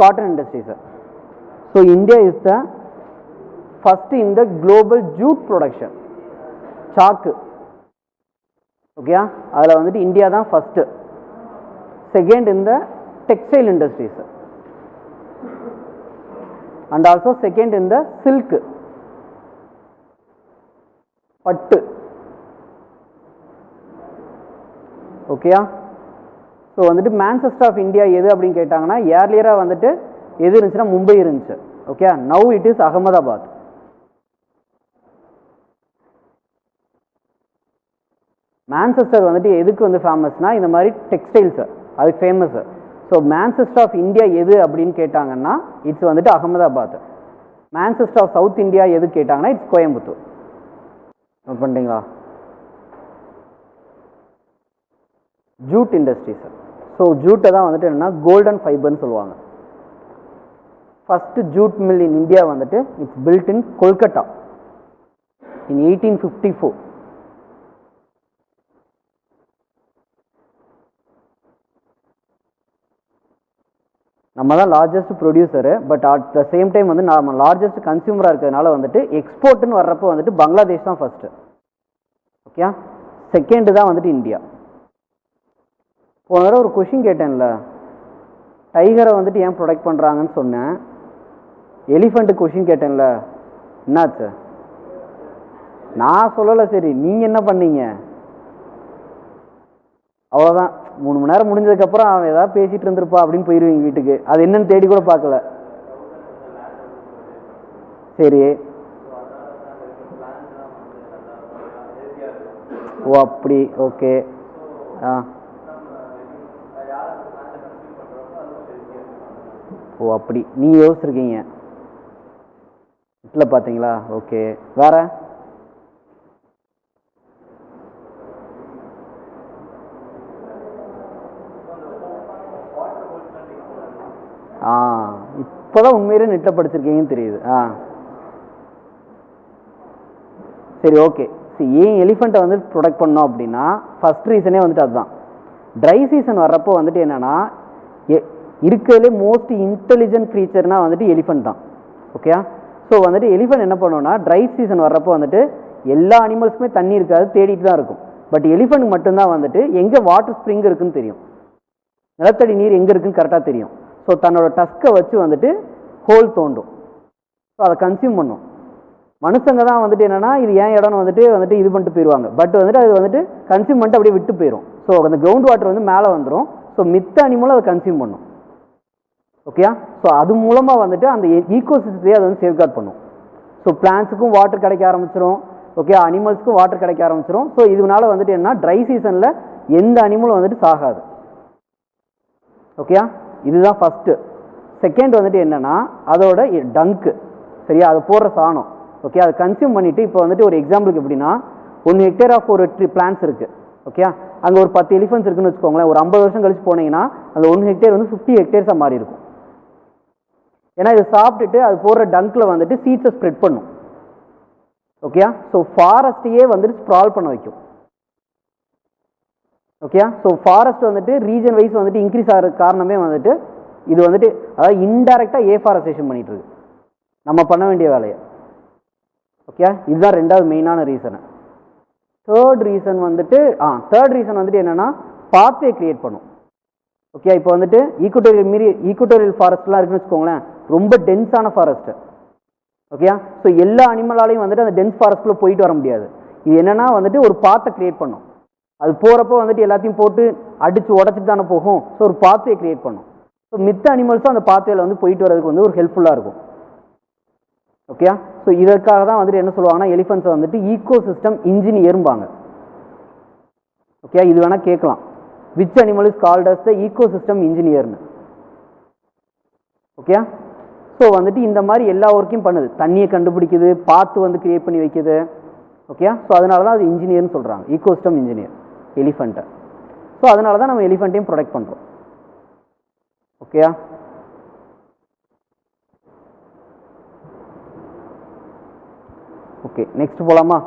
cotton industry, sir. So India is the first in the global jute production. Chalk. Okay, அதில் வந்துட்டு India தான் first. Second in the textile industries, sir. And also second in the silk. பட்டு. ஓகேயா? So வந்துட்டு Manchester of India எது அப்படின்னு கேட்டாங்கன்னா ஏர்லியராக வந்துட்டு எது இருந்துச்சுன்னா மும்பை இருந்துச்சு. Okay, now it is Ahmedabad. Manchester வந்துட்டு எதுக்கு வந்து ஃபேமஸ்னா இந்த மாதிரி டெக்ஸ்டைல்ஸ் அதுக்கு famous. So Manchester of India எது அப்படின்னு கேட்டாங்கன்னா இட்ஸ் வந்துட்டு Ahmedabad. Manchester of south India எது கேட்டாங்கன்னா இட்ஸ் கோயம்புத்தூர். நோட் பண்ணிட்டீங்களா? Jute industries. ஸோ ஜூட்டை தான் வந்துட்டு என்னன்னா கோல்டன் ஃபைபர்னு சொல்லுவாங்க. First jute mill in India வந்துட்டு it's built in Kolkata in 1854. நம்ம தான் largest producer, but at the same time வந்து நம்ம லார்ஜஸ்ட் கன்சியூமராக இருக்கிறதுனால வந்துட்டு எக்ஸ்போர்ட்னு வர்றப்போ வந்துட்டு பங்களாதேஷ் தான் ஃபர்ஸ்ட்டு. ஓகே, செகண்டு தான் வந்துட்டு இந்தியா. போன தடவை ஒரு கொஷின் கேட்டேன்ல, டைகரை வந்துட்டு ஏன் ப்ரொடெக்ட் பண்ணுறாங்கன்னு சொன்னேன். எலிஃபண்ட்டு கொஷின் கேட்டேன்ல, என்னாச்சு? நான் சொல்லலை, சரி நீங்கள் என்ன பண்ணீங்க? அவ்வளோதான், 3 மணி நேரம் முடிஞ்சதுக்கப்புறம் அவன் ஏதாவது பேசிகிட்டு இருந்திருப்பா அப்படின்னு போயிடுவீங்க வீட்டுக்கு. அது என்னன்னு தேடி கூட பார்க்கல. சரி, ஓ அப்படி, ஓகே. ஓ அப்படி நீங்கள் யோசிச்சிருக்கீங்க இல்லை பார்த்தீங்களா? ஓகே, வேற இப்போதான் உண்மையிலே நெட்டில் படிச்சிருக்கீங்கன்னு தெரியுது. சரி, ஓகே. சரி, ஏன் எலிஃபண்ட்டை வந்து ப்ரொடெக்ட் பண்ணோம் அப்படின்னா ஃபர்ஸ்ட் ரீசனே வந்துட்டு அதுதான். ட்ரை சீசன் வர்றப்போ வந்துட்டு என்னென்னா இருக்கிறதுலே மோஸ்ட் இன்டெலிஜென்ட் க்ரீச்சர்னால் வந்துட்டு எலிஃபண்ட் தான். ஓகே, ஸோ வந்துட்டு எலிஃபண்ட் என்ன பண்ணோன்னா ட்ரை சீசன் வர்றப்போ வந்துட்டு எல்லா அனிமல்ஸுமே தண்ணி இருக்காது, தேடிட்டு தான் இருக்கும். பட் எலிஃபண்ட் மட்டும்தான் வந்துட்டு எங்கே வாட்டர் ஸ்ப்ரிங் இருக்குன்னு தெரியும், நிலத்தடி நீர் எங்கே இருக்குன்னு கரெக்டாக தெரியும். ஸோ தன்னோட டஸ்க்கை வச்சு வந்துட்டு ஹோல் தோண்டும். ஸோ அதை கன்சியூம் பண்ணும். மனுஷங்க தான் வந்துட்டு என்னென்னா இது ஏன் இடம்னு வந்துட்டு இது பண்ணிட்டு போயிடுவாங்க. பட் வந்துட்டு அது வந்துட்டு கன்சியூம் பண்ணிட்டு அப்படியே விட்டு போயிடும். ஸோ அந்த கிரவுண்ட் வாட்டர் வந்து மேலே வந்துடும். ஸோ மித்த அனிமலும் அதை கன்சியூம் பண்ணும். ஓகே, ஸோ அது மூலமாக வந்துட்டு அந்த ஈகோசிஸ்டத்தையே அது வந்து சேஃப்கார்ட் பண்ணும். ஸோ பிளான்ஸுக்கும் வாட்டர் கிடைக்க ஆரம்பிச்சிடும். ஓகே, அனிமல்ஸுக்கும் வாட்டர் கிடைக்க ஆரம்பிச்சிடும். ஸோ இதனால வந்துட்டு என்ன, ட்ரை சீசனில் எந்த அனிமலும் வந்துட்டு சாகாது. ஓகே, இதுதான் ஃபஸ்ட்டு. செகண்ட் வந்துட்டு என்னென்னா அதோட டங்க்கு, சரியா, அது போடுற சாணம். ஓகே, அதை கன்சியூம் பண்ணிவிட்டு இப்போ வந்துட்டு ஒரு எக்ஸாம்பிளுக்கு எப்படின்னா 1 ஹெக்டேர் ஆஃப் ஒரு பிளான்ஸ் இருக்குது. ஓகே, அங்கே ஒரு 10 எலிஃபென்ட்ஸ் இருக்குன்னு வச்சுக்கோங்களேன். ஒரு 50 வருஷம் கழிச்சு போனீங்கன்னா அந்த 1 ஹெக்டேர் வந்து 50 ஹெக்டேர்ஸாக மாறி இருக்கும். ஏன்னா இதை சாப்பிட்டுட்டு அது போடுற டங்க்கில் வந்துட்டு சீட்ஸை ஸ்ப்ரெட் பண்ணும். ஓகே, ஸோ ஃபாரஸ்ட்டையே வந்துட்டு ஸ்ப்ரால் பண்ண வைக்கும். ஓகே, ஸோ ஃபாரஸ்ட் வந்துட்டு ரீஜன் வைஸ் வந்துட்டு இன்க்ரீஸ் ஆகிறதுக்கு காரணமே வந்துட்டு இது வந்துட்டு அதாவது இன்டைரக்டாக ஏஃபாரஸ்டேஷன் பண்ணிட்டு இருக்கு, நம்ம பண்ண வேண்டிய வேலையை. ஓகே, இதுதான் ரெண்டாவது மெயினான ரீசனு. தேர்ட் ரீசன் வந்துட்டு என்னென்னா பாத்வே கிரியேட் பண்ணும். ஓகே, இப்போ வந்துட்டு ஈக்குட்டோரியல் ஃபாரஸ்ட்லாம் இருக்குன்னு வச்சுக்கோங்களேன், ரொம்ப டென்ஸான ஃபாரஸ்ட்டு. ஓகே, ஸோ எல்லா அனிமலாலையும் வந்துட்டு அந்த டென்ஸ் ஃபாரஸ்ட்குள்ளே போயிட்டு வர முடியாது. இது என்னென்னா வந்துட்டு ஒரு பாத்தை கிரியேட் பண்ணும். அது போகிறப்போ வந்துட்டு எல்லாத்தையும் போட்டு அடித்து உடச்சிட்டு தானே போகும். ஸோ ஒரு பாத்வே கிரியேட் பண்ணும். ஸோ மித்த அனிமல்ஸும் அந்த பாத்வேல வந்து போயிட்டு வரதுக்கு வந்து ஒரு ஹெல்ப்ஃபுல்லாக இருக்கும். ஓகே, ஸோ இதற்காக தான் வந்துட்டு என்ன சொல்லுவாங்கன்னா எலிஃபென்ட்ஸை வந்துட்டு ஈகோ சிஸ்டம் இன்ஜினியர்பாங்க. ஓகே, இது வேணால் கேட்கலாம், which animal is called as the eco system இன்ஜினியர்னு. ஓகே, ஸோ வந்துட்டு இந்த மாதிரி எல்லா ஒர்க்கையும் பண்ணுது. தண்ணியை கண்டுபிடிக்குது, பாத்து வந்து கிரியேட் பண்ணி வைக்குது. ஓகே, ஸோ அதனால தான் அது இன்ஜினியர்னு சொல்கிறாங்க, ஈகோ சிஸ்டம் இன்ஜினியர் எலிஃபெண்ட்டை. ஸோ அதனால தான் நம்ம எலிஃபெண்ட்டையும் ப்ரொடெக்ட் பண்ணுறோம். ஓகேயா? ஓகே, நெக்ஸ்ட் போகலாமா?